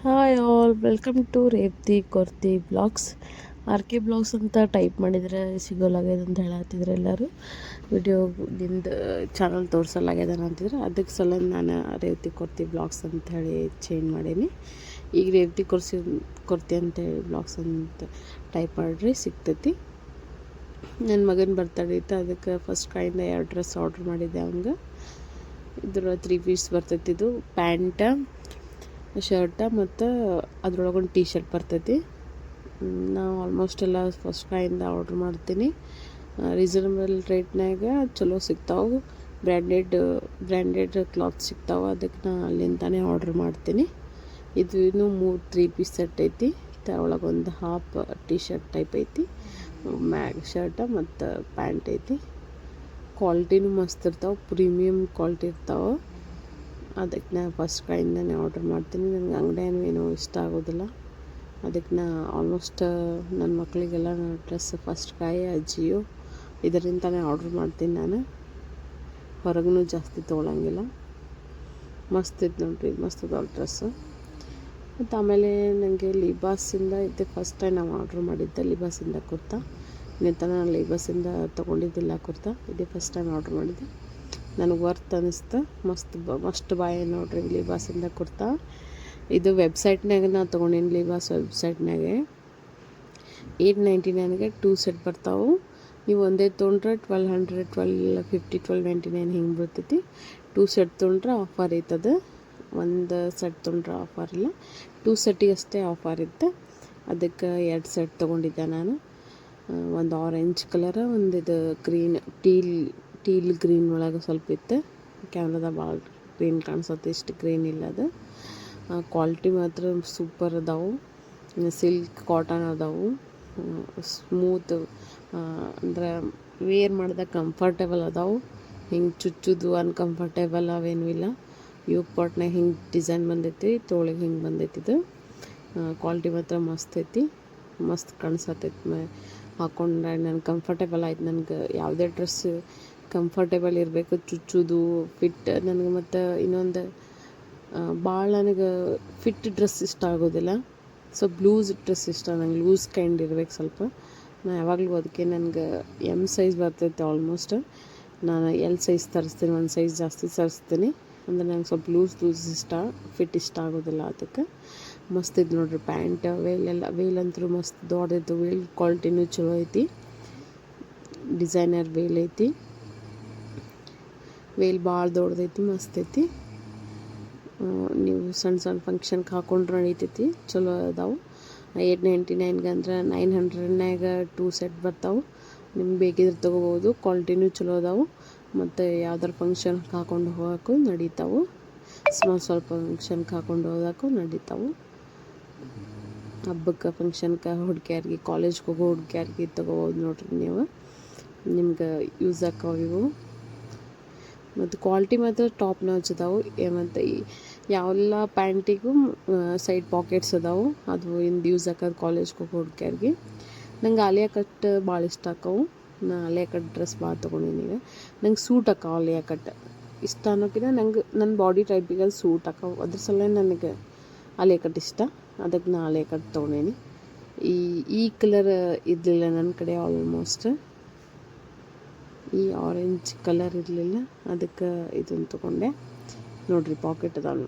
Hi all, welcome to Revathi Korti blogs. R K blogs ಅಂತ type ಮಾಡಿದರೆ ಸಿಗೋಲಾಗ್ಯದ ಅಂತ ಹೇಳತ್ತಿದ್ರು ಎಲ್ಲರೂ. ವಿಡಿಯೋದಿಂದ ಚಾನಲ್ ತೋರಿಸಲಾಗ್ಯದ ಅಂತಿದ್ರು. ಅದಕ್ಕೆ ಸಲ ನಾನು ರೇವತಿ ಕೊರ್ತಿ ಬ್ಲಾಗ್ಸ್ ಅಂತ ಹೇಳಿ ಚೇಂಜ್ ಮಾಡೀನಿ. ಈಗ ರೇವತಿ ಕೊರ್ತಿ ಅಂತೇಳಿ ಬ್ಲಾಗ್ಸ್ ಅಂತ ಟೈಪ್ ಮಾಡಿರಿ ಸಿಗ್ತೈತಿ. ನನ್ನ ಮಗನ ಬರ್ತಡೇ ಇತ್ತು, ಅದಕ್ಕೆ ಫಸ್ಟ್ ಕೈಯಿಂದ 2 ಡ್ರೆಸ್ ಆರ್ಡ್ರ್ ಮಾಡಿದ್ದೆ. ಅವಂಗೆ ಇದ್ರ 3 ಪೀಸ್ ಬರ್ತೈತಿ. ಇದು ಪ್ಯಾಂಟ, ಶರ್ಟ ಮತ್ತು ಅದ್ರೊಳಗೊಂದು ಟೀ ಶರ್ಟ್ ಬರ್ತೈತಿ. ನಾವು ಆಲ್ಮೋಸ್ಟ್ ಎಲ್ಲ ಫಸ್ಟ್ ಕ್ರೈಯಿಂದ ಆರ್ಡ್ರ್ ಮಾಡ್ತೀನಿ. ರೀಸನಬಲ್ ರೇಟ್ನಾಗ ಚಲೋ ಸಿಗ್ತಾವೆ, ಬ್ರ್ಯಾಂಡೆಡ್ ಕ್ಲಾತ್ ಸಿಗ್ತಾವೆ. ಅದಕ್ಕೆ ನಾನು ಅಲ್ಲಿಂದಾನೇ ಆರ್ಡ್ರ್ ಮಾಡ್ತೀನಿ. ಇದು ಇನ್ನೂ 3 ಪೀಸ್ ಸೆಟ್ ಐತಿ. ಒಳಗೊಂದು ಹಾಫ್ ಟೀ ಶರ್ಟ್ ಟೈಪ್ ಐತಿ, ಮ್ಯಾಗ್ ಶರ್ಟ ಮತ್ತು ಪ್ಯಾಂಟ್ ಐತಿ. ಕ್ವಾಲಿಟಿನೂ ಮಸ್ತ್ ಇರ್ತಾವೆ, ಪ್ರೀಮಿಯಮ್ ಕ್ವಾಲಿಟಿ ಇರ್ತಾವೆ. ಅದಕ್ಕೆ ನಾ ಫಸ್ಟ್ ಕ್ರೈಯಿಂದನೇ ಆರ್ಡ್ರ್ ಮಾಡ್ತೀನಿ. ನನಗೆ ಅಂಗಡಿಯೂ ಏನೂ ಇಷ್ಟ ಆಗೋದಿಲ್ಲ. ಅದಕ್ಕೆ ನಾ ಆಲ್ಮೋಸ್ಟ್ ನನ್ನ ಮಕ್ಕಳಿಗೆಲ್ಲ ಡ್ರೆಸ್ ಫಸ್ಟ್ ಕ್ರೈ, ಅಜಿಯೋ ಇದರಿಂದನೇ ಆರ್ಡ್ರ್ ಮಾಡ್ತೀನಿ. ನಾನು ಹೊರಗೂ ಜಾಸ್ತಿ ತೊಗೊಳಂಗಿಲ್ಲ. ಮಸ್ತ್ ಇತ್ತು ನೋಡ್ರಿ, ಮಸ್ತ್ ಅದಾವ ಡ್ರೆಸ್ಸು. ಮತ್ತು ಆಮೇಲೆ ನನಗೆ ಲಿಬಾಸಿಂದ ಇದೆ ಫಸ್ಟ್ ಟೈಮ್ ನಾವು ಆರ್ಡ್ರ್ ಮಾಡಿದ್ದೆ. ಲಿಬಾಸಿಂದ ಕುರ್ತಾ, ಇನ್ನಿತನ ನಾನು ಲಿಬಾಸಿಂದ ತೊಗೊಂಡಿದ್ದಿಲ್ಲ ಕುರ್ತಾ. ಇದೇ ಫಸ್ಟ್ ಟೈಮ್ ಆರ್ಡ್ರ್ ಮಾಡಿದ್ದೆ. ನನಗೆ ವರ್ತ್ ಅನ್ನಿಸ್ತು. ಮಸ್ಟ್ ಬಾಯ್ ನೋಡ್ರಿ ಲಿಬಾಸಿಂದ ಕುರ್ತಾ. ಇದು ವೆಬ್ಸೈಟ್ನಾಗ ನಾ ತೊಗೊಂಡೀನಿ. ಲಿಬಾಸ್ ವೆಬ್ಸೈಟ್ನಾಗೆ 899ಗೆ 2 ಸೆಟ್ ಬರ್ತಾವೆ. ನೀವು ಒಂದೇ ತೊಗೊಂಡ್ರೆ 1200, 1250, 1299 ಹಿಂಗೆ ಬರ್ತೈತಿ. 2 ಸೆಟ್ ತೊಗೊಂಡ್ರೆ ಆಫರ್ ಐತದ. ಒಂದು ಸೆಟ್ ತೊಗೊಂಡ್ರೆ ಆಫರ್ ಇಲ್ಲ, 2 ಸೆಟ್ಟಿಗೆ ಅಷ್ಟೇ ಆಫರ್ ಇತ್ತು. ಅದಕ್ಕೆ 2 ಸೆಟ್ ತೊಗೊಂಡಿದ್ದೆ ನಾನು. ಒಂದು ಆರೆಂಜ್ ಕಲರ, ಒಂದು ಇದು ಗ್ರೀನ್, ಟೀಲ್ ಗ್ರೀನ್ ಒಳಗೆ ಸ್ವಲ್ಪ ಇತ್ತು. ಕ್ಯಾಮ್ರಾದಾಗ ಭಾಳ ಗ್ರೀನ್ ಕಾಣಿಸುತ್ತೆ, ಇಷ್ಟು ಗ್ರೀನ್ ಇಲ್ಲ ಅದು. ಕ್ವಾಲಿಟಿ ಮಾತ್ರ ಸೂಪರ್ ಅದಾವು. ಸಿಲ್ಕ್ ಕಾಟನ್ ಅದಾವು, ಸ್ಮೂತ್, ಅಂದ್ರೆ ವೇರ್ ಮಾಡಿದಾಗ ಕಂಫರ್ಟೇಬಲ್ ಅದಾವು. ಹಿಂಗೆ ಚುಚ್ಚೋದು ಅನ್ಕಂಫರ್ಟೇಬಲ್ ಅವೇನೂ ಇಲ್ಲ. ಯೋಗ್ ಪಾಟ್ನಾಗ ಹಿಂಗೆ ಡಿಸೈನ್ ಬಂದೈತಿ, ತೋಳಿಗೆ ಹಿಂಗೆ ಬಂದೈತಿ. ಇದು ಕ್ವಾಲಿಟಿ ಮಾತ್ರ ಮಸ್ತ್ ಐತಿ, ಮಸ್ತ್ ಕಾಣಿಸತೈತಿ. ಹಾಕ್ಕೊಂಡ್ರೆ ನನಗೆ ಕಂಫರ್ಟೇಬಲ್ ಆಯ್ತು. ನನಗೆ ಯಾವುದೇ ಡ್ರೆಸ್ ಕಂಫರ್ಟೇಬಲ್ ಇರಬೇಕು, ಚುಚ್ಚೋದು ಫಿಟ್. ನನಗೆ ಮತ್ತು ಇನ್ನೊಂದು ಭಾಳ ನನಗೆ ಫಿಟ್ ಡ್ರೆಸ್ ಇಷ್ಟ ಆಗೋದಿಲ್ಲ. ಸ್ವಲ್ಪ ಲೂಸ್ ಡ್ರೆಸ್ ಇಷ್ಟ. ನಂಗೆ ಲೂಸ್ ಕೈಂಡ್ ಇರ್ಬೇಕು ಸ್ವಲ್ಪ. ನಾನು ಯಾವಾಗಲೂ ಅದಕ್ಕೆ ನನಗೆ ಎಮ್ ಸೈಜ್ ಬರ್ತೈತೆ ಆಲ್ಮೋಸ್ಟ್. ನಾನು ಎಲ್ ಸೈಜ್ ತರಿಸ್ತೀನಿ, ಒಂದು ಸೈಜ್ ಜಾಸ್ತಿ ತರಿಸ್ತೀನಿ. ಅಂದರೆ ನಂಗೆ ಸ್ವಲ್ಪ ಲೂಸ್ ಇಷ್ಟ, ಫಿಟ್ ಇಷ್ಟ ಆಗೋದಿಲ್ಲ. ಅದಕ್ಕೆ ಮಸ್ತ್ ಇದು ನೋಡ್ರಿ ಪ್ಯಾಂಟ್. ವೇಲ್ ಅಂತೂ ಮಸ್ತ್ ದೊಡ್ಡದೈತು. ವೇಲ್ ಕ್ವಾಲಿಟಿನೂ ಚಲೋ ಐತಿ, ಡಿಸೈನರ್ ವೇಲ್ ಐತಿ. ವೇಲ್ ಭಾಳ ದೊಡ್ಡದೈತಿ, ಮಸ್ತ್ ಐತಿ. ನೀವು ಸಣ್ಣ ಫಂಕ್ಷನ್ಗೆ ಹಾಕೊಂಡ್ರೆ ನಡೀತೈತಿ, ಚಲೋ ಅದಾವೆ. 899ಗೆ ಅಂದ್ರೆ 900ನ್ಯಾಗ 2 ಸೆಟ್ ಬರ್ತಾವೆ. ನಿಮ್ಗೆ ಬೇಕಿದ್ರೆ ತೊಗೋಬೋದು. ಕ್ವಾಲಿಟಿನೂ ಚಲೋ ಅದಾವೆ. ಮತ್ತು ಯಾವ್ದಾರು ಫಂಕ್ಷನ್ಗೆ ಹಾಕೊಂಡು ಹೋಗೋಕ್ಕೂ ನಡೀತಾವೆ. ಸ್ವಲ್ಪ ಫಂಕ್ಷನ್ಗೆ ಹಾಕೊಂಡು ಹೋಗೋಕ್ಕೂ ನಡೀತಾವೆ. ಹಬ್ಬಕ್ಕೆ, ಫಂಕ್ಷನ್ಗೆ, ಹುಡುಗಿಯರಿಗೆ, ಕಾಲೇಜ್ಗೆ ಹೋಗೋ ಹುಡುಗಿಯರಿಗೆ ತೊಗೋಬೋದು ನೋಡ್ರಿ ನೀವು. ನಿಮ್ಗೆ ಯೂಸ್ ಆಕ್ಕವು ಇವು. ಮತ್ತು ಕ್ವಾಲಿಟಿ ಮಾತ್ರ ಟಾಪ್ ನಾಚ್ ಅದಾವೆ. ಮತ್ತು ಯಾವೆಲ್ಲ ಪ್ಯಾಂಟಿಗೂ ಸೈಡ್ ಪಾಕೆಟ್ಸ್ ಅದಾವೆ. ಅದು ಯೂಸ್ ಆಕೋದು ಕಾಲೇಜ್ಗೆ ಹೋಗೋ ಹುಡುಗಿಯರಿಗೆ. ನಂಗೆ ಆಲಿಯಾ ಕಟ್ ಭಾಳ ಇಷ್ಟ ಆಕ್ಕವು. ನಾನು ಆಲಿಯಾ ಕಟ್ ಡ್ರೆಸ್ ಭಾಳ ತೊಗೊಂಡಿನಿ. ಈಗ ನಂಗೆ ಸೂಟ್ ಆಕ್ಕವು ಆಲಿಯಾ ಕಟ್. ಇಷ್ಟ ಅನ್ನೋಕ್ಕಿಂತ ನಂಗೆ ನನ್ನ ಬಾಡಿ ಟೈಪಿಗೆ ಅದು ಸೂಟ್ ಆಕ್ಕವು. ಅದ್ರ ಸಲ ನನಗೆ ಆಲಿಯಾ ಕಟ್ ಇಷ್ಟ. ಅದಕ್ಕೆ ನಾನು ಆಲಿಯಾ ಕಟ್ ತೊಗೊಂಡೀನಿ. ಈ ಕಲರ್ ಇರಲಿಲ್ಲ ನನ್ನ ಕಡೆ ಆಲ್ಮೋಸ್ಟ್. ಈ ಆರೆಂಜ್ ಕಲರ್ ಇರಲಿಲ್ಲ, ಅದಕ್ಕೆ ಇದನ್ನು ತೊಗೊಂಡೆ. ನೋಡಿರಿ ಪಾಕೆಟ್ ಅದಾವ.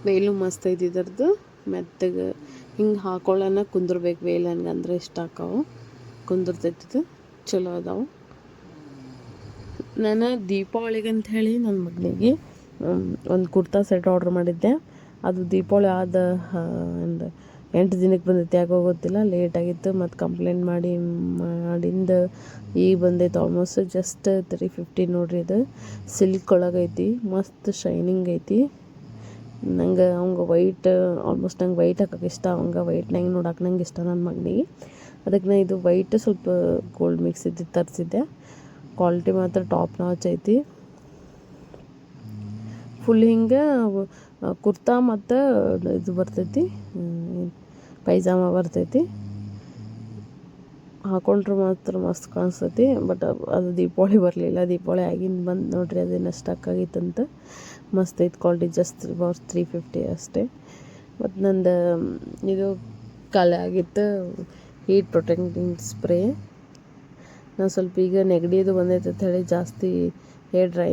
ವೇಲು ಮಸ್ತ್ ಐತಿ ಇದರದ್ದು. ಮೆತ್ತಗೆ ಹಿಂಗೆ ಹಾಕೊಳ್ಳೋಣ ಕುಂದ್ರಬೇಕು ವೇಲ್. ನನಗೆ ಅಂದರೆ ಇಷ್ಟ ಆಕ್ಕವು, ಕುಂದಿರ್ತೈತಿದು, ಚಲೋ ಅದಾವೆ. ನಾನು ದೀಪಾವಳಿಗೆ ಅಂಥೇಳಿ ನನ್ನ ಮಗನಿಗೆ ಒಂದು ಕುರ್ತಾ ಸೆಟ್ ಆರ್ಡ್ರ್ ಮಾಡಿದ್ದೆ. ಅದು ದೀಪಾವಳಿ ಆದ ಒಂದು 8 ದಿನಕ್ಕೆ ಬಂದೈತೆ. ಯಾಕೋ ಗೊತ್ತಿಲ್ಲ, ಲೇಟಾಗಿತ್ತು. ಮತ್ತು ಕಂಪ್ಲೇಂಟ್ ಮಾಡಿಂದ ಈಗ ಬಂದೈತೆ. ಆಲ್ಮೋಸ್ಟ್ ಜಸ್ಟ್ 350 ನೋಡ್ರಿ. ಇದು ಸಿಲ್ಕ್ ಒಳಗೈತಿ, ಮಸ್ತ್ ಶೈನಿಂಗ್ ಐತಿ. ನಂಗೆ ಅವಂಗೆ ವೈಟ್, ಆಲ್ಮೋಸ್ಟ್ ನಂಗೆ ವೈಟ್ ಹಾಕೋಕೆ ಇಷ್ಟ. ಅವಂಗೆ ವೈಟ್ನಾಗ ನೋಡಕ್ಕೆ ನಂಗೆ ಇಷ್ಟ ನನ್ನ ಮಗನಿಗೆ. ಅದಕ್ಕೆ ನಾನು ಇದು ವೈಟ್ ಸ್ವಲ್ಪ ಗೋಲ್ಡ್ ಮಿಕ್ಸ್ ಇದ್ದು ತರಿಸಿದ್ದೆ. ಕ್ವಾಲಿಟಿ ಮಾತ್ರ ಟಾಪ್ ನಾಚ್ ಐತಿ. ಫುಲ್ ಹಿಂಗೆ ಕುರ್ತಾ ಮತ್ತು ಇದು ಬರ್ತೈತಿ, ಪೈಜಾಮ ಬರ್ತೈತಿ. ಹಾಕೊಂಡ್ರೆ ಮಾತ್ರ ಮಸ್ತ್ ಕಾಣಿಸ್ತೈತಿ. ಬಟ್ ಅದು ದೀಪಾವಳಿ ಬರಲಿಲ್ಲ, ದೀಪಾವಳಿ ಆಗಿಂದ ಬಂದು ನೋಡ್ರಿ ಅದೇನು ಸ್ಟಕ್ ಆಗಿತ್ತಂತ. ಮಸ್ತ್ ಐತೆ ಕ್ವಾಲಿಟಿ, ಜಸ್ಟ್ ಅಬೌಟ್ 350 ಅಷ್ಟೇ. ಮತ್ತು ನಂದು ಇದು ಖಾಲಿ ಆಗಿತ್ತು ಹೀಟ್ ಪ್ರೊಟೆಕ್ಟಿಂಗ್ ಸ್ಪ್ರೇ. ನಾನು ಸ್ವಲ್ಪ ಈಗ ನೆಗಡಿದು ಬಂದೈತೆ ಅಂತ ಹೇಳಿ ಜಾಸ್ತಿ ಹೇರ್ ಡ್ರೈ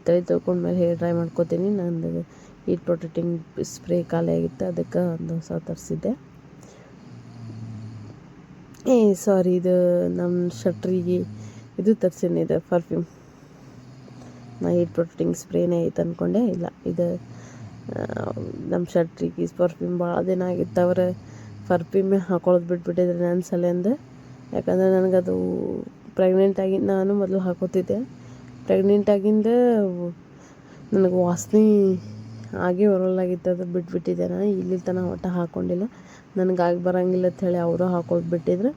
ತಲೆ ತೊಳ್ಕೊಂಡ್ಮೇಲೆ ಹೇರ್ ಡ್ರೈ ಮಾಡ್ಕೋತೀನಿ. ನಂದು ಹೀಟ್ ಪ್ರೊಟೆಕ್ಟಿಂಗ್ ಸ್ಪ್ರೇ ಖಾಲಿ ಆಗಿತ್ತು, ಅದಕ್ಕೆ ಒಂದು ಹೊಸ ತರಿಸಿದ್ದೆ. ಸಾರಿ, ಇದು ನಮ್ಮ ಶಟ್ರಿಗೆ ಇದು ತರಿಸೀನಿ, ಇದು ಪರ್ಫ್ಯೂಮ್. ನಾ ಹೀಟ್ ಪ್ರೊಟೆಕ್ಟಿಂಗ್ ಸ್ಪ್ರೇನೇ ಐತೆ ಅಂದ್ಕೊಂಡೆ, ಇಲ್ಲ ಇದು ನಮ್ಮ ಶಟ್ರಿಗೆ ಪರ್ಫ್ಯೂಮ್ ಭಾಳ ದಿನ ಆಗಿತ್ತು. ಅವ್ರು ಪರ್ಫ್ಯೂಮೇ ಹಾಕೊಳ್ಳೋದು ಬಿಟ್ಬಿಟ್ಟಿದ್ರೆ ನನ್ನ ಸಲಿಂದ. ಯಾಕಂದರೆ ನನಗದು ಪ್ರೆಗ್ನೆಂಟಾಗಿ ನಾನು ಮೊದಲು ಹಾಕೋತಿದ್ದೆ. ಪ್ರೆಗ್ನೆಂಟಾಗಿಂದ ನನಗೆ ವಾಸನೆ ಆಗೇ ಬರೋಲ್ಲಾಗಿತ್ತು, ಅದು ಬಿಟ್ಬಿಟ್ಟಿದ್ದೆ. ನಾನು ಇಲ್ಲಿ ತನಕ ಒಟ್ಟು ಹಾಕ್ಕೊಂಡಿಲ್ಲ. ನನಗಾಗಿ ಬರೋಂಗಿಲ್ಲ ಅಂಥೇಳಿ ಅವರು ಹಾಕೋದು ಬಿಟ್ಟಿದ್ರು.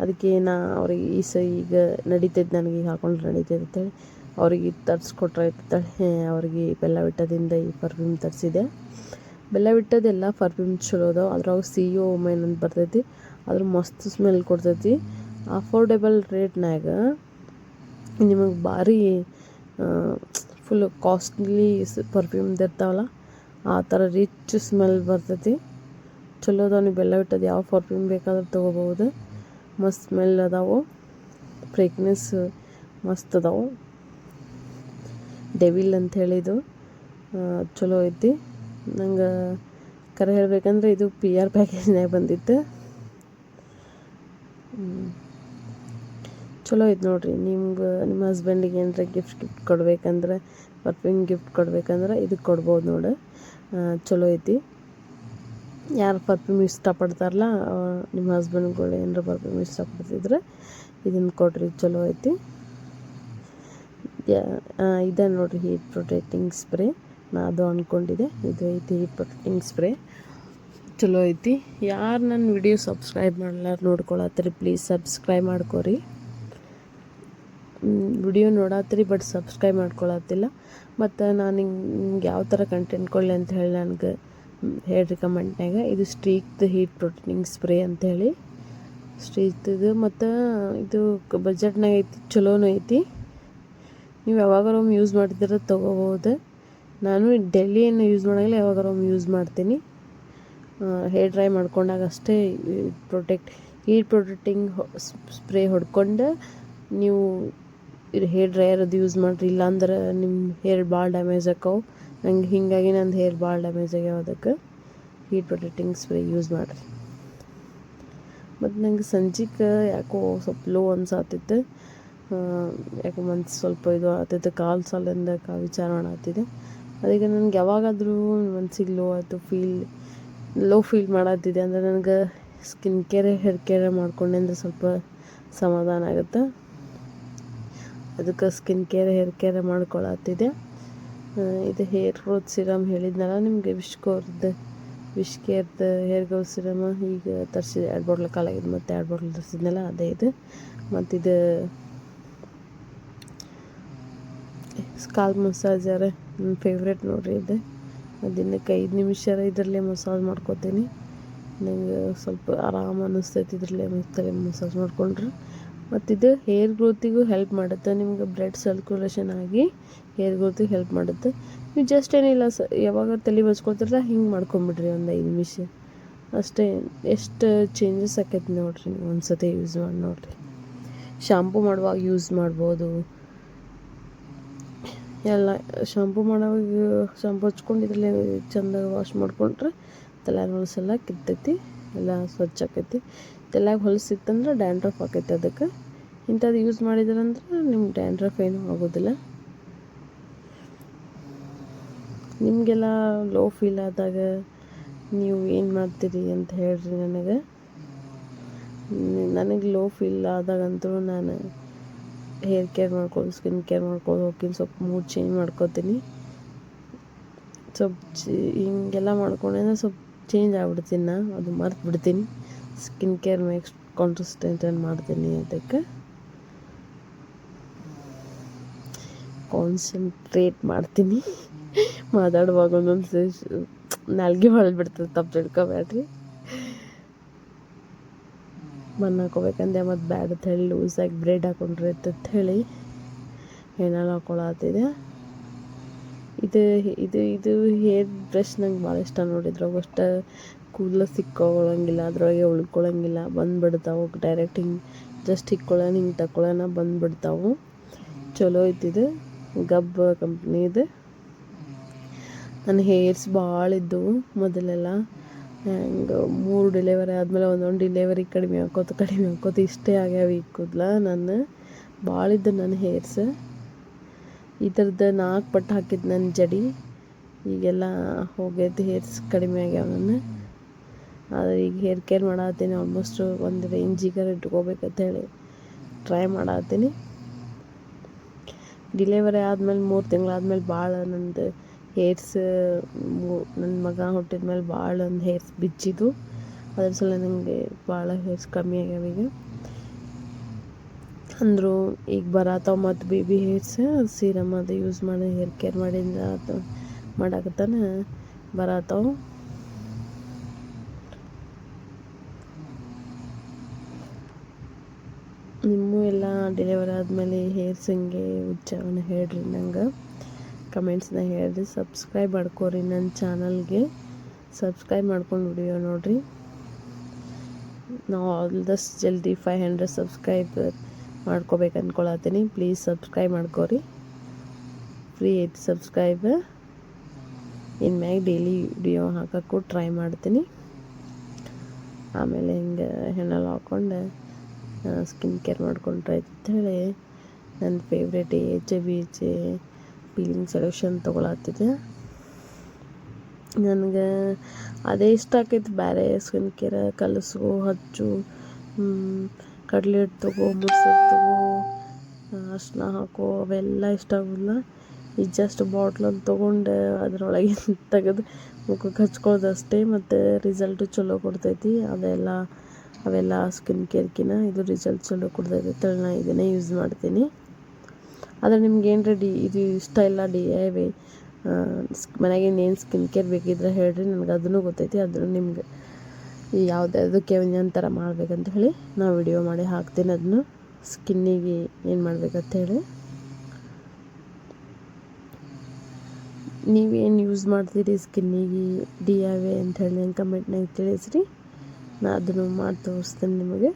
ಅದಕ್ಕೆ ನಾ ಅವ್ರಿಗೆ ಈಗ ನಡೀತೈತೆ, ನನಗೆ ಈಗ ಹಾಕೊಂಡ್ರೆ ನಡೀತೈತೆ ಅಂತೇಳಿ ಅವ್ರಿಗೆ ತರಿಸ್ಕೊಟ್ರೆ ಅಂತೇಳಿ ಅವ್ರಿಗೆ ಬೆಲ್ಲ ವಿಟ್ಟದಿಂದ ಈ ಪರ್ಫ್ಯೂಮ್ ತರಿಸಿದೆ. ಬೆಲ್ಲ ವಿಟ್ಟದೆಲ್ಲ ಪರ್ಫ್ಯೂಮ್ ಚಲೋ ಅದಾವೆ. ಅದ್ರಾಗ CO ವುಮೆನ್ ಅಂತ ಬರ್ತೈತಿ, ಅದ್ರ ಮಸ್ತ್ ಸ್ಮೆಲ್ ಕೊಡ್ತೈತಿ. ಅಫೋರ್ಡೆಬಲ್ ರೇಟ್ನಾಗ ನಿಮಗೆ ಭಾರಿ ಫುಲ್ ಕಾಸ್ಟ್ಲಿ ಪರ್ಫ್ಯೂಮ್ದು ಇರ್ತಾವಲ್ಲ ಆ ಥರ ರಿಚ್ ಸ್ಮೆಲ್ ಬರ್ತೈತಿ. ಚಲೋ ಅದಾವೆ. ನೀವು ಬೆಲ್ಲ ಬಿಟ್ಟದ್ದು ಯಾವ ಪರ್ಫ್ಯೂಮ್ ಬೇಕಾದ್ರೂ ತೊಗೋಬೋದು. ಮಸ್ತ್ ಸ್ಮೆಲ್ ಅದಾವೆ, ಫ್ರೇಗ್ನೆನ್ಸ್ ಮಸ್ತ್ ಅದಾವೆ. ಡೆವಿಲ್ ಅಂತ ಹೇಳಿದು ಚಲೋ ಐತಿ. ನಂಗೆ ಕರೆ ಹೇಳ್ಬೇಕಂದ್ರೆ ಇದು PR ಪ್ಯಾಕೇಜ್ನಾಗ ಬಂದಿತ್ತು. ಚಲೋ ಐತೆ ನೋಡಿರಿ. ನಿಮ್ಗೆ ನಿಮ್ಮ ಹಸ್ಬೆಂಡಿಗೆ ಏನಾರ ಗಿಫ್ಟ್ ಕೊಡ್ಬೇಕಂದ್ರೆ, ಪರ್ಫ್ಯೂಮ್ ಗಿಫ್ಟ್ ಕೊಡ್ಬೇಕಂದ್ರೆ ಇದಕ್ಕೆ ಕೊಡ್ಬೋದು ನೋಡಿ. ಚಲೋ ಐತಿ. ಯಾರು ಪರ್ಫ್ಯೂಮ್ ಇಷ್ಟಪಡ್ತಾರಲ್ಲ ನಿಮ್ಮ ಹಸ್ಬೆಂಡ್ಗಳು ಏನಾರ ಪರ್ಫ್ಯೂಮ್ ಇಷ್ಟಪಡ್ತಿದ್ರೆ ಇದನ್ನು ಕೊಡ್ರಿ, ಚಲೋ ಐತಿ. ಇದೆ ನೋಡಿರಿ ಹೀಟ್ ಪ್ರೊಟೆಕ್ಟಿಂಗ್ ಸ್ಪ್ರೇ. ನಾ ಅದು ಅಂದ್ಕೊಂಡಿದ್ದೆ, ಇದು ಐತಿ ಹೀಟ್ ಪ್ರೊಟೆಕ್ಟಿಂಗ್ ಸ್ಪ್ರೇ, ಚಲೋ ಐತಿ. ಯಾರು ನನ್ನ ವಿಡಿಯೋ ಸಬ್ಸ್ಕ್ರೈಬ್ ಮಾಡಲಾರ ನೋಡ್ಕೊಳತ್ತೀರಿ, ಪ್ಲೀಸ್ ಸಬ್ಸ್ಕ್ರೈಬ್ ಮಾಡ್ಕೊರಿ. ವಿಡಿಯೋ ನೋಡತ್ತೀರಿ ಬಟ್ ಸಬ್ಸ್ಕ್ರೈಬ್ ಮಾಡ್ಕೊಳತ್ತಿಲ್ಲ. ಮತ್ತು ನಾನು ನಿಮ್ಗೆ ಯಾವ ಥರ ಕಂಟೆಂಟ್ ಕೊಡಲಿ ಅಂತ ಹೇಳಿ ನನಗೆ ಹೇಳ್ರಿ ಕಮೆಂಟ್ನಾಗ. ಇದು ಸ್ಟ್ರೀಕ್ದು ಹೀಟ್ ಪ್ರೊಟೆಕ್ಟಿಂಗ್ ಸ್ಪ್ರೇ ಅಂಥೇಳಿ, ಸ್ಟ್ರೀಕ್ದು. ಮತ್ತು ಇದು ಬಜೆಟ್ನಾಗ ಐತಿ, ಚಲೋನೂ ಐತಿ. ನೀವು ಯಾವಾಗಾರೊಮ್ಮೆ ಯೂಸ್ ಮಾಡ್ತಿದ್ರೆ ತೊಗೋಬೋದು. ನಾನು ಡೈಲಿ ಏನು ಯೂಸ್ ಮಾಡೋಂಗಿಲ್ಲ, ಯಾವಾಗಾರೊಮ್ಮೆ ಯೂಸ್ ಮಾಡ್ತೀನಿ. ಹೇರ್ ಡ್ರೈ ಮಾಡ್ಕೊಂಡಾಗ ಅಷ್ಟೇ ಹೀಟ್ ಪ್ರೊಟೆಕ್ಟಿಂಗ್ ಸ್ಪ್ರೇ ಹೊಡ್ಕೊಂಡು ನೀವು ಹೇರ್ ಡ್ರೈಯರ್ ಅದು ಯೂಸ್ ಮಾಡಿರಿ. ಇಲ್ಲಾಂದ್ರೆ ನಿಮ್ಮ ಹೇರ್ ಭಾಳ ಡ್ಯಾಮೇಜ್ ಆಕ್ಕವು. ನಂಗೆ ಹೀಗಾಗಿ ನಂದು ಹೇರ್ ಭಾಳ ಡ್ಯಾಮೇಜ್ ಆಗ್ಯಾವ. ಅದಕ್ಕೆ ಹೀಟ್ ಪ್ರೊಟೆಕ್ಟಿಂಗ್ ಸ್ಪ್ರೇ ಯೂಸ್ ಮಾಡಿರಿ. ಮತ್ತು ನಂಗೆ ಸಂಜೆಗೆ ಯಾಕೋ ಸ್ವಲ್ಪ ಲೋ ಅನ್ಸಾತಿತ್ತು, ಯಾಕೋ ಮನ್ಸು ಸ್ವಲ್ಪ ಇದು ಆಗ್ತಿತ್ತು, ಕಾಲು ಸಾಲಿಂದ ವಿಚಾರ ಮಾಡತ್ತಿದ್ದೆ. ಅದಕ್ಕೆ ನನಗೆ ಯಾವಾಗಾದರೂ ಮನ್ಸಿಗೆ ಲೋ ಫೀಲ್ ಮಾಡತ್ತಿದ್ದೆ ಅಂದರೆ ನನಗೆ ಸ್ಕಿನ್ ಕೇರ್ ಹೇರ್ ಕೇರ್ ಮಾಡ್ಕೊಂಡೆ ಅಂದರೆ ಸ್ವಲ್ಪ ಸಮಾಧಾನ ಆಗುತ್ತೆ. ಅದಕ್ಕೆ ಸ್ಕಿನ್ ಕೇರ್ ಹೇರ್ ಕೇರ್ ಮಾಡ್ಕೊಳತ್ತಿದ್ದೆ. ಇದು ಹೇರ್ ಗ್ರೋತ್ ಸಿರಮ್ ಹೇಳಿದ್ನಲ್ಲ ನಿಮಗೆ, ವಿಶ್ ಕೇರ್ದು ಹೇರ್ ಗ್ರೋತ್ ಸಿರಮ್ ಈಗ ತರಿಸಿದೆ. 2 ಬಾಟ್ಲ್ ಕಾಲಾಗಿದೆ, ಮತ್ತು 2 ಬಾಟ್ಲ್ ತರಿಸಿದ್ನಲ್ಲ ಅದೇ ಇದು. ಮತ್ತಿದು ಸ್ಕಾಲ್ಪ್ ಮಸಾಜರ್ ನನ್ನ ಫೇವ್ರೇಟ್ ನೋಡಿರಿ ಇದು. ದಿನಕ್ಕೆ 5 ನಿಮಿಷ ಇದರಲ್ಲೇ ಮಸಾಜ್ ಮಾಡ್ಕೋತೀನಿ. ನಂಗೆ ಸ್ವಲ್ಪ ಆರಾಮ ಅನ್ನಿಸ್ತೈತಿ ಇದರಲ್ಲೇ ತಲೆ ಮಸಾಜ್ ಮಾಡ್ಕೊಂಡ್ರೆ. ಮತ್ತಿದು ಹೇರ್ ಗ್ರೋತಿಗೂ ಹೆಲ್ಪ್ ಮಾಡುತ್ತೆ. ನಿಮ್ಗೆ ಬ್ಲಡ್ ಸರ್ಕ್ಯುಲೇಷನ್ ಆಗಿ ಹೇರ್ ಗ್ರೋತಿಗೆ ಹೆಲ್ಪ್ ಮಾಡುತ್ತೆ. ನೀವು ಜಸ್ಟ್ ಏನಿಲ್ಲ, ಯಾವಾಗ ತಲೆ ಬಚ್ಕೊಳ್ತಿರಲ್ಲ ಹಿಂಗೆ ಮಾಡ್ಕೊಂಬಿಡ್ರಿ, ಒಂದು 5 ನಿಮಿಷ ಅಷ್ಟೇ. ಎಷ್ಟು ಚೇಂಜಸ್ ಆಕೈತಿ ನೋಡಿರಿ, ನೀವು ಒಂದು ಸತಿ ಯೂಸ್ ಮಾಡಿ ನೋಡಿರಿ. ಶಾಂಪೂ ಮಾಡುವಾಗ ಯೂಸ್ ಮಾಡ್ಬೋದು. ಎಲ್ಲ ಶಾಂಪೂ ಮಾಡೋವಾಗ ಶಾಂಪೂ ಹಚ್ಕೊಂಡಿದ್ರಲ್ಲೇ ಚೆಂದ ವಾಶ್ ಮಾಡಿಕೊಂಡ್ರೆ ತಲೆಯಾಗ ಹೊಲಸೆಲ್ಲ ಕಿತ್ತೈತಿ, ಎಲ್ಲ ಸ್ವಚ್ಛ ಆಕೈತಿ. ತಲೆಯಾಗ ಹೊಲಸಿತ್ತಂದ್ರೆ ಡ್ಯಾಂಡ್ರಫ್ ಆಕೈತಿ. ಅದಕ್ಕೆ ಇಂಥದ್ದು ಯೂಸ್ ಮಾಡಿದ್ರಂದ್ರೆ ನಿಮ್ಗೆ ಡ್ಯಾಂಡ್ರಫ್ ಏನೂ ಆಗೋದಿಲ್ಲ. ನಿಮಗೆಲ್ಲ ಲೋ ಫೀಲ್ ಆದಾಗ ನೀವು ಏನು ಮಾಡ್ತೀರಿ ಅಂತ ಹೇಳ್ರಿ ನನಗೆ. ನನಗೆ ಲೋ ಫೀಲ್ ಆದಾಗಂತೂ ನಾನು ಹೇರ್ ಕೇರ್ ಮಾಡ್ಕೊಳ್ಳಿ, ಸ್ಕಿನ್ ಕೇರ್ ಮಾಡ್ಕೊಳ್ಳಿ ಹೋಗ್ತೀನಿ. ಸ್ವಲ್ಪ ಮೂಡ್ ಚೇಂಜ್ ಮಾಡ್ಕೋತೀನಿ. ಸ್ವಲ್ಪ ಹಿಂಗೆಲ್ಲ ಮಾಡ್ಕೊಂಡ್ರೆ ಸ್ವಲ್ಪ ಚೇಂಜ್ ಆಗ್ಬಿಡ್ತೀನಿ. ಅದು ಮರ್ತು ಬಿಡ್ತೀನಿ. ಸ್ಕಿನ್ ಕೇರ್ ಕಾನ್ಸಂಟ್ರೇಟ್ ಮಾಡ್ತೀನಿ. ಅದಕ್ಕೆ ಕಾನ್ಸಂಟ್ರೇಟ್ ಮಾಡ್ತೀನಿ. ಮಾತಾಡುವಾಗ ಒಂದೊಂದು ನಾಲ್ಗೆ ಹೊಳ್ಬಿಡ್ತದೆ, ತಪ್ಪು ತಿಳ್ಕೊಬೇಡ್ರಿ. ಬನ್ ಹಾಕೋಬೇಕಂದೆ ಮತ್ತು ಬ್ಯಾಡ್ ಅಂತ ಹೇಳಿ ಲೂಸಾಗಿ ಬ್ರೆಡ್ ಹಾಕೊಂಡ್ರೆ ಅಂತ ಹೇಳಿ ಎಣ್ಣೆಲಿ ಹಾಕೊಳತ್ತಿದೆ. ಇದು ಇದು ಇದು ಹೇರ್ ಬ್ರಷ್ ನಂಗೆ ಭಾಳ ಇಷ್ಟ ನೋಡಿದ್ರಾಗ ಅಷ್ಟು ಕೂದಲು ಸಿಕ್ಕೊಳ್ಳಂಗಿಲ್ಲ, ಅದ್ರೊಳಗೆ ಉಳ್ಕೊಳಂಗಿಲ್ಲ, ಬಂದುಬಿಡ್ತಾವೆ ಡೈರೆಕ್ಟ್ ಹಿಂಗೆ ಜಸ್ಟ್ ಹಿಕ್ಕೊಳ್ಳೋಣ ಹಿಂಗೆ ತಗೊಳ್ಳೋಣ ಬಂದುಬಿಡ್ತಾವೆ. ಚಲೋ ಐತಿದು ಗಬ್ ಕಂಪ್ನಿದು. ನನ್ನ ಹೇರ್ಸ್ ಭಾಳ ಇದ್ದವು ಮೊದಲೆಲ್ಲ, ಹಂಗೆ 3 ಡೆಲಿವರಿ ಆದಮೇಲೆ ಒಂದೊಂದು ಡೆಲಿವರಿ ಕಡಿಮೆ ಹಾಕೋತ ಇಷ್ಟೇ ಆಗ್ಯಾವ ಈ ಕೂದಲ. ನಾನು ಭಾಳ ಇದ್ದು ನನ್ನ ಹೇರ್ಸ್. ಈ ಥರದ್ದು 4 ಪಟ್ಟು ಹಾಕಿದ್ದು ನನ್ನ ಜಡಿ, ಈಗೆಲ್ಲ ಹೋಗೈತೆ, ಹೇರ್ಸ್ ಕಡಿಮೆ ಆಗ್ಯಾವ ನನ್ನ. ಆದರೆ ಈಗ ಹೇರ್ ಕೇರ್ ಮಾಡತ್ತೀನಿ, ಆಲ್ಮೋಸ್ಟ್ ಒಂದು ರೇಂಜಿಗೆ ಇಟ್ಕೋಬೇಕಂತ ಹೇಳಿ ಟ್ರೈ ಮಾಡತ್ತೀನಿ. ಡಿಲಿವರಿ ಆದಮೇಲೆ 3 ತಿಂಗಳಾದ್ಮೇಲೆ ಭಾಳ ನಂದು ಹೇರ್ಸ್, ನನ್ನ ಮಗ ಹುಟ್ಟಿದ ಮೇಲೆ ಭಾಳ ಒಂದು ಹೇರ್ಸ್ ಬಿಚ್ಚಿದ್ದು, ಅದ್ರ ಸಲ ನನಗೆ ಭಾಳ ಹೇರ್ಸ್ ಕಮ್ಮಿ ಆಗ್ಯಾವ. ಈಗ ಅಂದರು ಈಗ ಬರತ್ತಾವ ಮತ್ತು ಬೇಬಿ ಹೇರ್ಸ್, ಸೀರಮ್ ಅದು ಯೂಸ್ ಮಾಡಿ ಹೇರ್ ಕೇರ್ ಮಾಡಿಂದ ಅದು ಮಾಡಾಕತ್ತಾನ ಬರತ್ತಾವ. ನಿಮ್ಮೂ ಎಲ್ಲ ಡೆಲಿವರಿ ಆದಮೇಲೆ ಹೇರ್ಸ್ ಹಿಂಗೆ ಉಚ್ಚಾವನ್ನ ಹೇಳ್ರಿ, ನಂಗೆ ಕಮೆಂಟ್ಸ್ನಾಗ ಹೇಳ್ರಿ. ಸಬ್ಸ್ಕ್ರೈಬ್ ಮಾಡ್ಕೊರಿ ನನ್ನ ಚಾನಲ್ಗೆ, ಸಬ್ಸ್ಕ್ರೈಬ್ ಮಾಡ್ಕೊಂಡು ವಿಡಿಯೋ ನೋಡಿರಿ. ನಾವು ಆಲ್ದಷ್ಟು ಜಲ್ದಿ 500 ಸಬ್ಸ್ಕ್ರೈಬರ್ ಮಾಡ್ಕೋಬೇಕು ಅಂದ್ಕೊಳತ್ತೀನಿ. ಪ್ಲೀಸ್ ಸಬ್ಸ್ಕ್ರೈಬ್ ಮಾಡ್ಕೊರಿ, ಫ್ರೀ ಐತಿ ಸಬ್ಸ್ಕ್ರೈಬ್. ಇನ್ಮ್ಯಾಗ ಡೈಲಿ ವಿಡಿಯೋ ಹಾಕೋಕ್ಕೂ ಟ್ರೈ ಮಾಡ್ತೀನಿ. ಆಮೇಲೆ ಹಿಂಗೆ ಹೆಣ್ಣಲ್ಲಿ ಹಾಕ್ಕೊಂಡು ಸ್ಕಿನ್ ಕೇರ್ ಮಾಡ್ಕೊಂಡ್ರೆ ಹೇಳಿ ನನ್ನ ಫೇವ್ರೇಟ್ HBH ಪೀಲಿಂಗ್ ಸೊಲ್ಯೂಷನ್ ತೊಗೊಳತ್ತಿದ್ದೆ. ನನಗೆ ಅದೇ ಇಷ್ಟ ಆಕೈತಿ, ಬೇರೆ ಸ್ಕಿನ್ ಕೇರ್ ಕಲಸು ಹಚ್ಚು, ಕಡಲೆ ಹಿಟ್ಟು ತಗೋ, ಮೊಸರು ತಗೋ, ಅರ್ಶಿನ ಹಾಕೋ ಅವೆಲ್ಲ ಇಷ್ಟ ಆಗೋದಿಲ್ಲ. ಇದು ಜಸ್ಟ್ ಬಾಟ್ಲಲ್ಲಿ ತೊಗೊಂಡು ಅದರೊಳಗೆ ತೆಗೆದು ಮುಖಕ್ಕೆ ಹಚ್ಕೊಳ್ಳೋದಷ್ಟೇ, ಮತ್ತು ರಿಸಲ್ಟು ಚಲೋ ಕೊಡ್ತೈತಿ. ಅವೆಲ್ಲ ಸ್ಕಿನ್ ಕೇರ್ಕಿನ ಇದು ರಿಸಲ್ಟ್ ಚಲೋ ಕೊಡ್ತೈತಿ ಅಂತೇಳಿ ನಾನು ಇದನ್ನೇ ಯೂಸ್ ಮಾಡ್ತೀನಿ. ಆದರೆ ನಿಮ್ಗೆ ಏನು ಇದು ಇಷ್ಟ ಇಲ್ಲ DIY ಮನೆಗಿಂದ ಸ್ಕಿನ್ ಕೇರ್ ಬೇಕಿದ್ರೆ ಹೇಳ್ರಿ, ನನಗೆ ಅದನ್ನು ಗೊತ್ತೈತಿ. ಅದನ್ನು ನಿಮ್ಗೆ ಯಾವುದಕ್ಕೆ ಒಂದೊಂದು ಥರ ಮಾಡ್ಬೇಕಂತ ಹೇಳಿ ನಾವು ವಿಡಿಯೋ ಮಾಡಿ ಹಾಕ್ತೀನಿ. ಅದನ್ನು ಸ್ಕಿನ್ನಿಗೆ ಏನು ಮಾಡ್ಬೇಕಂತ ಹೇಳಿ. ನೀವೇನು ಯೂಸ್ ಮಾಡ್ತೀರಿ ಸ್ಕಿನ್ನಿಗೆ DIY ಅಂತ ಹೇಳಿ ನಂಗೆ ಕಮೆಂಟ್ನಾಗ ತಿಳಿಸ್ರಿ, ನಾ ಅದನ್ನು ಮಾಡಿ ತೋರಿಸ್ತೀನಿ ನಿಮಗೆ.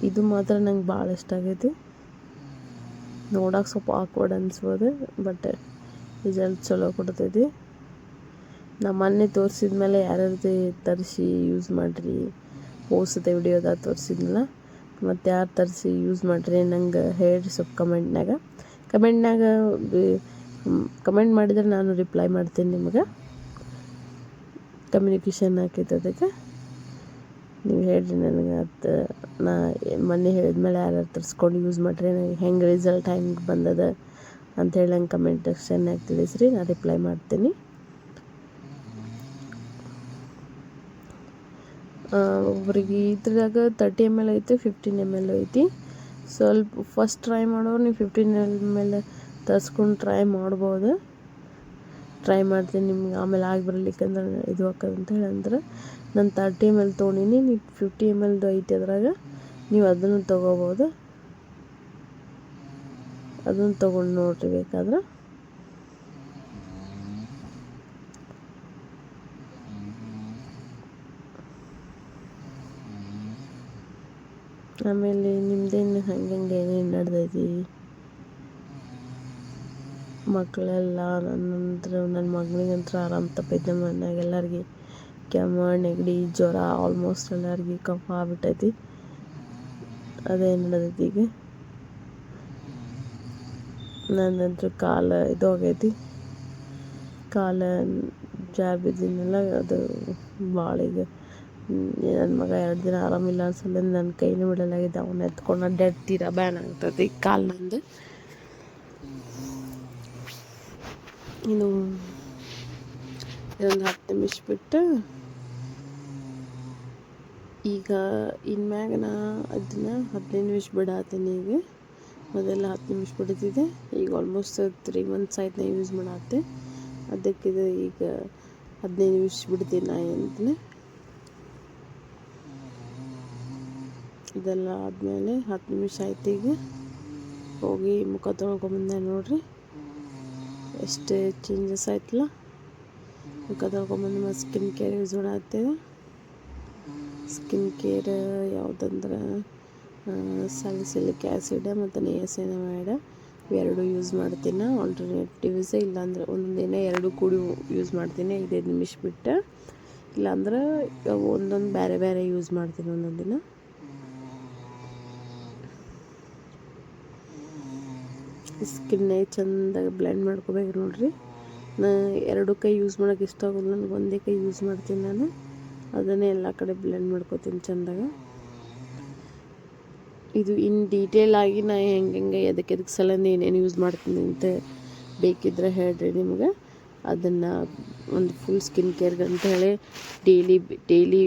ಇದು ಮಾತ್ರ ನಂಗೆ ಭಾಳ ಇಷ್ಟ ಆಗೈತಿ. ನೋಡೋಕೆ ಸ್ವಲ್ಪ ಆಕ್ವರ್ಡ್ ಅನ್ಸ್ಬೋದು, ಬಟ್ ರಿಸಲ್ಟ್ ಚಲೋ ಕೊಡ್ತೈತಿ. ನಾ ಮೊನ್ನೆ ತೋರಿಸಿದ ಮೇಲೆ ಯಾರ್ಯಾರ್ದು ತರಿಸಿ ಯೂಸ್ ಮಾಡಿರಿ, ಹೋಸತೆ ವಿಡಿಯೋದಾಗ ತೋರಿಸಿದ್ನಲ್ಲ, ಮತ್ತು ಯಾರು ತರಿಸಿ ಯೂಸ್ ಮಾಡಿರಿ ನಂಗೆ ಹೇಳ್ರಿ ಸ್ವಲ್ಪ ಕಮೆಂಟ್ನಾಗ ಕಮೆಂಟ್ ಮಾಡಿದರೆ ನಾನು ರಿಪ್ಲೈ ಮಾಡ್ತೀನಿ ನಿಮ್ಗೆ. ಕಮ್ಯುನಿಕೇಷನ್ ಆಕೈತೆ ಅದಕ್ಕೆ. ನೀವು ಹೇಳ್ರಿ ನನಗೆ, ಅದು ನಾ ಮೊನ್ನೆ ಹೇಳಿದ್ಮೇಲೆ ಯಾರ್ಯಾರು ತರಿಸ್ಕೊಂಡು ಯೂಸ್ ಮಾಡಿರಿ, ನನಗೆ ಹೆಂಗೆ ರಿಸಲ್ಟ್ ಹೆಂಗೆ ಬಂದದ ಅಂಥೇಳಿ ನಂಗೆ ಕಮೆಂಟ್ ಸೆಕ್ಷನ್ನಾಗ ತಿಳಿಸ್ರಿ, ನಾನು ರಿಪ್ಲೈ ಮಾಡ್ತೀನಿ. ಒಬ್ಬರಿಗೆ ಇದ್ರಾಗ 30 ml ಐತಿ, 15 ml ಐತಿ. ಸ್ವಲ್ಪ ಫಸ್ಟ್ ಟ್ರೈ ಮಾಡೋರು ನೀವು 15 ml ತರಿಸ್ಕೊಂಡು ಟ್ರೈ ಮಾಡ್ಬೋದು. ಟ್ರೈ ಮಾಡ್ತೀನಿ, ನಿಮ್ಗೆ ಆಮೇಲೆ ಆಗಿ ಬರಲಿಕ್ಕಂದ್ರೆ ಇದು ಹಾಕೋದಂತ ಹೇಳಿ ಅಂದ್ರೆ ನಾನು 30 ml ತೊಗೊಂಡಿನಿ. ನೀವು 50 ml ಐತಿ ಅದ್ರಾಗ, ನೀವು ಅದನ್ನು ತೊಗೋಬೋದು. ಅದನ್ನು ತೊಗೊಂಡು ನೋಡ್ರಿ ಬೇಕಾದ್ರೆ. ಆಮೇಲೆ ನಿಮ್ದೇನು ಹಂಗೆ ಏನೇನು ನಡೆದೈತಿ? ಮಕ್ಕಳೆಲ್ಲ ನನ್ನ ಮಗಳಿಗಂತ್ರ ಆರಾಮ್ ತಪ್ಪೈತಿ. ನಮ್ಮ ಮನ್ಯಾಗ ಎಲ್ಲರಿಗೆ ಕೆಮ್ಮು, ನೆಗಡಿ, ಜ್ವರ, ಆಲ್ಮೋಸ್ಟ್ ಎಲ್ಲರಿಗೆ ಕಫ ಆಗ್ಬಿಟ್ಟೈತಿ. ಅದೇ ನಡೆದೈತಿ ಈಗ. ನನ್ನಂತೂ ಕಾಲು ಇದು ಆಗೈತಿ, ಕಾಲು ಜಾರ್ ಬಿದ್ದಿದ್ನಲ್ಲ, ಅದು ಭಾಳ ಈಗ ನನ್ನ ಮಗ 2 ದಿನ ಆರಾಮಿಲ್ಲ ಅನ್ಸಲ್ಲ, ನನ್ನ ಕೈನೂ ಬಿಡಲಾಗಿದೆ. ಅವನ್ನ ಎತ್ಕೊಂಡು ಅಡ್ಡಾಡ್ತೀರ ಬ್ಯಾನ್ ಆಗ್ತೈತಿ ಕಾಲು ನಂದು. ಇನ್ನು ಇದೊಂದು 10 ನಿಮಿಷ ಬಿಟ್ಟು ಈಗ ಇನ್ಮ್ಯಾಗ ನಾ ಅದನ್ನು 15 ನಿಮಿಷ ಬಿಡಾತೀನಿ. ಈಗ ಮೊದಲೆಲ್ಲ 10 ನಿಮಿಷ ಬಿಡ್ತಿದ್ದೆ, ಈಗ ಆಲ್ಮೋಸ್ಟ್ 3 months ಆಯ್ತು ನಾ ಯೂಸ್ ಮಾಡತ್ತೆ. ಅದಕ್ಕಿದು ಈಗ 15 ನಿಮಿಷ ಬಿಡ್ತೀನಿ ನಾ ಅಂತೀನಿ. ಇದೆಲ್ಲ ಆದಮೇಲೆ 10 ನಿಮಿಷ ಆಯ್ತು. ಈಗ ಹೋಗಿ ಮುಖ ತೊಳ್ಕೊಂಬಂದೆ ನೋಡ್ರಿ, ಎಷ್ಟು ಚೇಂಜಸ್ ಆಯ್ತಲ್ಲ. ಮುಖ ತೊಳ್ಕೊಂಬಂದು ಮತ್ತು ಸ್ಕಿನ್ ಕೇರ್ ಯೂಸ್ ಮಾಡತ್ತೇವೆ. ಸ್ಕಿನ್ ಕೇರ್ ಯಾವುದಂದ್ರೆ ಸ್ಯಾಲಿಸಿಲಿಕ್ ಆ್ಯಸಿಡ್ ಮತ್ತು ನಿಯಾಸಿನಮೈಡ್ ಇವೆರಡು ಯೂಸ್ ಮಾಡ್ತೀನಿ. ಆಲ್ಟರ್ನೇಟಿವ್ಸೇ ಇಲ್ಲಾಂದ್ರೆ ಒಂದೊಂದು ದಿನ ಎರಡು ಕೂಡಿ ಯೂಸ್ ಮಾಡ್ತೀನಿ 5 ನಿಮಿಷ ಬಿಟ್ಟು. ಇಲ್ಲಾಂದ್ರೆ ಒಂದೊಂದು ಬೇರೆ ಬೇರೆ ಯೂಸ್ ಮಾಡ್ತೀನಿ ಒಂದೊಂದು ದಿನ. ಸ್ಕಿನ್ನೇ ಚೆಂದಾಗಿ ಬ್ಲೆಂಡ್ ಮಾಡ್ಕೋಬೇಕು ನೋಡ್ರಿ. ನಾ 2 ಕೈ ಯೂಸ್ ಮಾಡೋಕೆ ಇಷ್ಟ ಆಗೋದು, ನನಗೆ ಒಂದೇ ಕೈ ಯೂಸ್ ಮಾಡ್ತೀನಿ ನಾನು. ಅದನ್ನೇ ಎಲ್ಲ ಕಡೆ ಬ್ಲೆಂಡ್ ಮಾಡ್ಕೋತೀನಿ ಚೆಂದಾಗ. ಇದು ಇನ್ ಡೀಟೇಲ್ ಆಗಿ ನಾ ಹೆಂಗೆ ಎದಕ್ಕೆ ಸಲಂದ ಏನೇನು ಯೂಸ್ ಮಾಡ್ತೀನಿ ಅಂತ ಬೇಕಿದ್ರೆ ಹೇಳ್ರಿ ನಿಮ್ಗೆ. ಅದನ್ನು ಒಂದು ಫುಲ್ ಸ್ಕಿನ್ ಕೇರ್ಗೆ ಅಂತ ಹೇಳಿ ಡೈಲಿ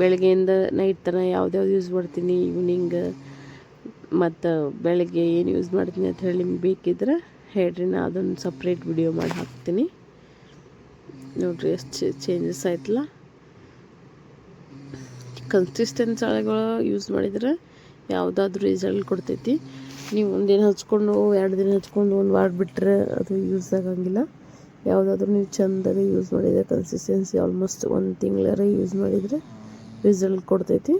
ಬೆಳಗ್ಗೆಯಿಂದ ನೈಟ್ ತನಕ ಯಾವ್ದ್ಯಾವ್ದು ಯೂಸ್ ಮಾಡ್ತೀನಿ, ಈವ್ನಿಂಗ್ ಮತ್ತು ಬೆಳಗ್ಗೆ ಏನು ಯೂಸ್ ಮಾಡ್ತೀನಿ ಅಂತ ಹೇಳಿ ನಿಮ್ಗೆ ಬೇಕಿದ್ರೆ ಹೇಳ್ರಿ, ನಾ ಅದೊಂದು ಸಪ್ರೇಟ್ ವಿಡಿಯೋ ಮಾಡಿ ಹಾಕ್ತೀನಿ. ನೋಡಿರಿ ಎಷ್ಟು ಚೇಂಜಸ್ ಆಯ್ತಲ್ಲ. ಕನ್ಸಿಸ್ಟೆನ್ಸ್ ಆಳುಗಳು ಯೂಸ್ ಮಾಡಿದ್ರೆ ಯಾವುದಾದ್ರೂ ರಿಸಲ್ಟ್ ಕೊಡ್ತೈತಿ. ನೀವು ಒಂದಿನ ಹಚ್ಕೊಂಡು 2 ದಿನ ಹಚ್ಕೊಂಡು 1 ವಾರ ಬಿಟ್ಟರೆ ಅದು ಯೂಸ್ ಆಗಂಗಿಲ್ಲ. ಯಾವುದಾದ್ರೂ ನೀವು ಚೆಂದಾಗಿ ಯೂಸ್ ಮಾಡಿದರೆ ಕನ್ಸಿಸ್ಟೆನ್ಸಿ ಆಲ್ಮೋಸ್ಟ್ 1 ತಿಂಗಳರ ಯೂಸ್ ಮಾಡಿದರೆ ರಿಸಲ್ಟ್ ಕೊಡ್ತೈತಿ.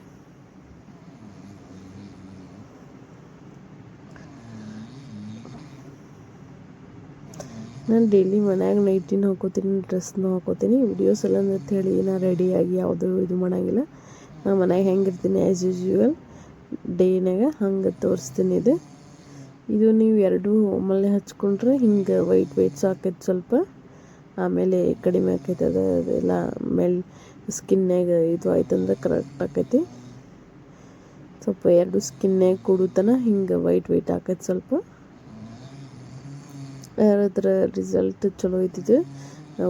ನಾನು ಡೈಲಿ ಮನ್ಯಾಗ ನೈಟಿನ ಹಾಕೋತೀನಿ, ಡ್ರೆಸ್ನ ಹಾಕೋತೀನಿ. ವಿಡಿಯೋಸ್ ಎಲ್ಲ ಅಂತ ಹೇಳಿ ನಾ ರೆಡಿಯಾಗಿ ಯಾವುದೂ ಇದು ಮಾಡೋಂಗಿಲ್ಲ. ನಾನು ಮನ್ಯಾಗ ಹೆಂಗಿರ್ತೀನಿ ಆ್ಯಸ್ ಯೂಶ್ವಲ್ ಡೇನಾಗ ಹಂಗೆ ತೋರಿಸ್ತೀನಿ. ಇದು ನೀವು ಎರಡೂ ಒಮ್ಮಲ್ಲೇ ಹಚ್ಕೊಂಡ್ರೆ ಹಿಂಗೆ ವೈಟ್ ಸಾಕೈತೆ ಸ್ವಲ್ಪ, ಆಮೇಲೆ ಕಡಿಮೆ ಆಕೈತೆ. ಅದೆಲ್ಲ ಸ್ಕಿನ್ನಾಗ ಇದು ಆಯ್ತಂದ್ರೆ ಕರೆಕ್ಟ್ ಆಕೈತಿ. ಸ್ವಲ್ಪ ಎರಡು ಸ್ಕಿನ್ನಾಗ ಕೊಡುತನ ಹಿಂಗೆ ವೈಟ್ ಆಕೈತೆ ಸ್ವಲ್ಪ. ಅದರ ರಿಸಲ್ಟ್ ಚಲೋ ಐತಿದ್ದು.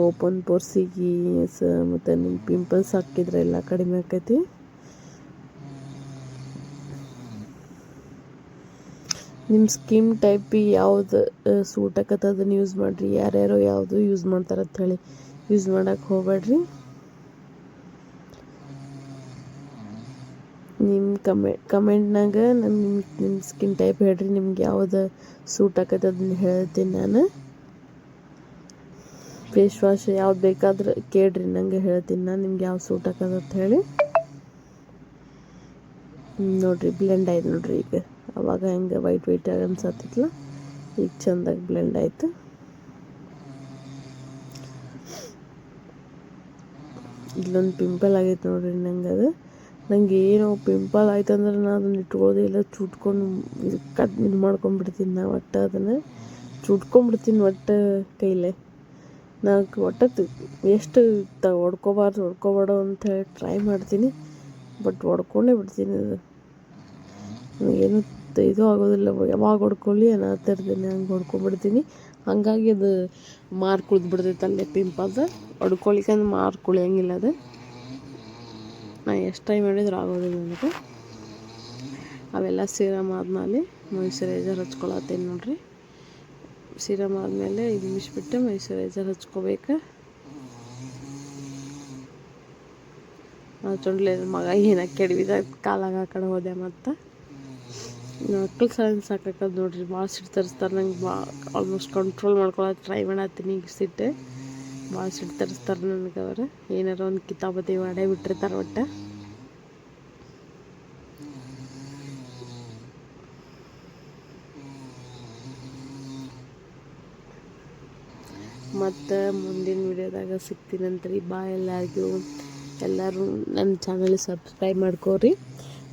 ಓಪನ್ ಪೋರ್ಸಿಗೆ ಮತ್ತು ನಿಮ್ಮ ಪಿಂಪಲ್ಸ್ ಹಾಕಿದ್ರೆ ಎಲ್ಲ ಕಡಿಮೆ ಆಕೈತಿ. ನಿಮ್ಮ ಸ್ಕಿನ್ ಟೈಪಿಗೆ ಯಾವ್ದು ಸೂಟ್ ಆಕತ್ತೆ ಅದನ್ನು ಯೂಸ್ ಮಾಡಿರಿ. ಯಾರ್ಯಾರೋ ಯಾವುದು ಯೂಸ್ ಮಾಡ್ತಾರೆ ಅಂತ ಹೇಳಿ ಯೂಸ್ ಮಾಡೋಕ್ಕೆ ಹೋಗ್ಬೇಡ್ರಿ. ನಿಮ್ಮ ಕಮೆಂಟ್ನಾಗ ನಿಮ್ಮ ಸ್ಕಿನ್ ಟೈಪ್ ಹೇಳ್ರಿ, ನಿಮ್ಗೆ ಯಾವ್ದು ಸೂಟ್ ಆಕತ್ತೆ ಅದನ್ನು ಹೇಳ್ತೀನಿ ನಾನು. ಫೇಸ್ ವಾಶ್ ಯಾವ್ದು ಬೇಕಾದ್ರೆ ಕೇಳ್ರಿ, ನನಗೆ ಹೇಳ್ತೀನಿ ನಾನು ನಿಮ್ಗೆ ಯಾವ್ದು ಸೂಟ್ ಆಕತ್ತೆ ಅಂತ ಹೇಳಿ. ನೋಡಿರಿ ಬ್ಲೆಂಡ್ ಆಯ್ತು ನೋಡಿರಿ. ಈಗ ಅವಾಗ ಹೆಂಗೆ ವೈಟ್ ಅನ್ಸತ್ತಿತ್ತಲ್ಲ, ಈಗ ಚೆಂದಾಗಿ ಬ್ಲೆಂಡ್ ಆಯಿತು. ಇಲ್ಲೊಂದು ಪಿಂಪಲ್ ಆಗೈತೆ ನೋಡ್ರಿ ನಂಗೆ. ನಂಗೆ ಏನೋ ಪಿಂಪಲ್ ಆಯ್ತು ಅಂದ್ರೆ ನಾನು ಅದನ್ನು ಇಟ್ಕೊಳ್ಳೋದಿಲ್ಲ, ಚುಟ್ಕೊಂಡು ಇದು ಮಾಡ್ಕೊಂಡ್ಬಿಡ್ತೀನಿ. ನಾ ಒಟ್ಟು ಅದನ್ನು ಚುಟ್ಕೊಂಡ್ಬಿಡ್ತೀನಿ ಒಟ್ಟು ಕೈಲೇ. ನಾನು ಒಟ್ಟು ಎಷ್ಟು ಹೊಡ್ಕೋಬಾರ್ದು ಅಂತ ಹೇಳಿ ಟ್ರೈ ಮಾಡ್ತೀನಿ, ಬಟ್ ಹೊಡ್ಕೊಂಡೇ ಬಿಡ್ತೀನಿ. ಅದು ಏನು ಇದು ಆಗೋದಿಲ್ಲ, ಯಾವಾಗ ಹೊಡ್ಕೊಳ್ಳಿ ಅನ್ನತ್ತಿರ್ತೀನಿ, ಹಂಗೆ ಹೊಡ್ಕೊಂಡ್ಬಿಡ್ತೀನಿ. ಹಾಗಾಗಿ ಅದು ಮಾರ್ಕ್ ಉಳಿದ್ಬಿಡ್ತೈತೆ ಅಲ್ಲೇ ಪಿಂಪಲ್ದು. ಹೊಡ್ಕೊಳಿಕಂದ್ರೆ ಮಾರ್ಕ್ ಉಳಿಯಂಗಿಲ್ಲ ಅದು. ನಾನು ಎಷ್ಟು ಟೈಮ್ ಮಾಡಿದ್ರು ಆಗೋದಿಲ್ಲ ನನಗೆ. ಅವೆಲ್ಲ ಸೀರಮ್ ಆದಮೇಲೆ ಮಾಯಿಶ್ಚರೈಸರ್ ಹಚ್ಕೊಳತ್ತೇನೆ ನೋಡ್ರಿ. ಸೀರಮ್ ಆದಮೇಲೆ 5 ನಿಮಿಷ ಬಿಟ್ಟು ಮಾಯಿಶ್ಚರೈಸರ್ ಹಚ್ಕೋಬೇಕು. ಚೊಂಡ್ಲೆ ಮಗ ಏನಕ್ಕೆ ಕೆಡವಿದ ಕಾಲಾಗ ಆ ಕಡೆ ಹೋದೆ. ಮತ್ತು ಮಕ್ಳು ಸಾಕಕ್ಕದು ನೋಡ್ರಿ, ಭಾಳ ಸಿಟ್ಟು ತರಿಸ್ತಾರೆ ನಂಗೆ. ಆಲ್ಮೋಸ್ಟ್ ಕಂಟ್ರೋಲ್ ಮಾಡ್ಕೊಳಕ್ಕೆ ಟ್ರೈ ಮಾಡತ್ತೀನಿ. ಈಗ ಸಿಟ್ಟು ಭಾಳ ಸಿಟ್ಟು ತರಿಸ್ತಾರೆ ನನಗೆ. ಅವರು ಏನಾರ ಒಂದು ಕಿತಾಪತಿ ಮಾಡೇ ಬಿಟ್ಟಿರ್ತಾರೆ ಒಟ್ಟು. ಮತ್ತು ಮುಂದಿನ ವಿಡಿಯೋದಾಗ ಸಿಗ್ತೀನಂತ್ರಿ. ಬಾಯ್ ಎಲ್ಲರಿಗೂ. ಎಲ್ಲರೂ ನನ್ನ ಚಾನಲ್ ಸಬ್ಸ್ಕ್ರೈಬ್ ಮಾಡ್ಕೋರಿ.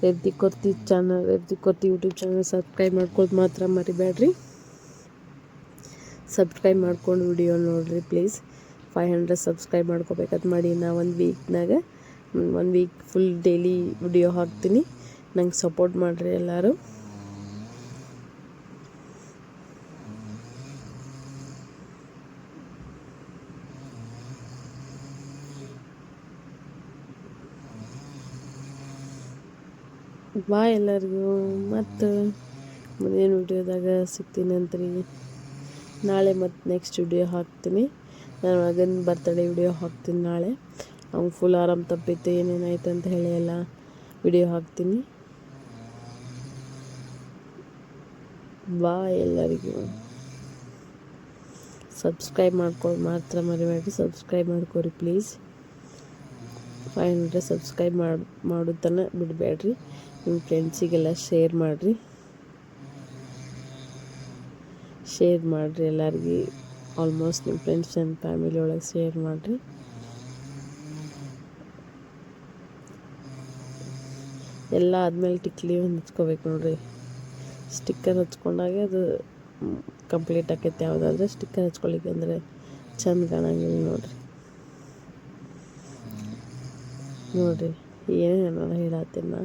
Revathi Korti YouTube channel subscribe ಮಾಡ್ಕೊಳ್ಳೋದು ಮಾತ್ರ ಮರಿಬೇಡ್ರಿ. ಸಬ್ಸ್ಕ್ರೈಬ್ ಮಾಡ್ಕೊಂಡು ವಿಡಿಯೋ ನೋಡಿರಿ ಪ್ಲೀಸ್. 500 ಸಬ್ಸ್ಕ್ರೈಬ್ ಮಾಡ್ಕೋಬೇಕಂತ ಮಾಡಿ. ನಾ ಒಂದು ವೀಕ್ ಫುಲ್ ಡೈಲಿ ವಿಡಿಯೋ ಹಾಕ್ತೀನಿ. ನಂಗೆ ಸಪೋರ್ಟ್ ಮಾಡಿರಿ ಎಲ್ಲರೂ. ಬಾಯ್ ಎಲ್ಲರಿಗೂ. ಮತ್ತು ಮುಂದಿನ ವಿಡಿಯೋದಾಗ ಸಿಗ್ತೀನಂತ್ರಿ. ನಾಳೆ ಮತ್ತು ನೆಕ್ಸ್ಟ್ ವಿಡಿಯೋ ಹಾಕ್ತೀನಿ. ನನ್ನ ಮಗನ ಬರ್ತಡೇ ವಿಡಿಯೋ ಹಾಕ್ತೀನಿ ನಾಳೆ. ಅವ್ನು ಫುಲ್ ಆರಾಮ್ ತಪ್ಪಿತ್ತು, ಏನೇನಾಯ್ತು ಅಂತ ಹೇಳಿ ಎಲ್ಲ ವಿಡಿಯೋ ಹಾಕ್ತೀನಿ. ಬಾಯ್ ಎಲ್ಲರಿಗೂ. ಸಬ್ಸ್ಕ್ರೈಬ್ ಮಾಡ್ಕೊಂಡು ಮಾತ್ರ ಮರಿಬೇಡಿ, ಸಬ್ಸ್ಕ್ರೈಬ್ ಮಾಡ್ಕೊರಿ ಪ್ಲೀಸ್. 500 ಸಬ್ಸ್ಕ್ರೈಬ್ ಮಾಡೋದನ್ನು ಬಿಡಬೇಡ್ರಿ. ನಿಮ್ಮ ಫ್ರೆಂಡ್ಸಿಗೆಲ್ಲ ಶೇರ್ ಮಾಡಿರಿ ಎಲ್ಲರಿಗೆ. ಆಲ್ಮೋಸ್ಟ್ ನಿಮ್ಮ ಫ್ರೆಂಡ್ಸ್ ಆ್ಯಂಡ್ ಫ್ಯಾಮಿಲಿ ಒಳಗೆ ಶೇರ್ ಮಾಡಿರಿ. ಎಲ್ಲ ಆದಮೇಲೆ ಟಿಕ್ಲಿ ಒಂದು ಹಚ್ಕೋಬೇಕು ನೋಡಿರಿ. ಸ್ಟಿಕ್ಕರ್ ಹಚ್ಕೊಂಡಾಗೆ ಅದು ಕಂಪ್ಲೀಟ್ ಆಕೈತೆ. ಯಾವುದಾದ್ರೆ ಸ್ಟಿಕ್ಕರ್ ಹಚ್ಕೊಳಿಕ್ಕೆ ಅಂದರೆ ಚೆಂದ ಕಾಣಂಗಿಲ್ಲ ನೋಡಿರಿ. ಏನೇನು ಹೇಳತ್ತೀನಿ ನಾ.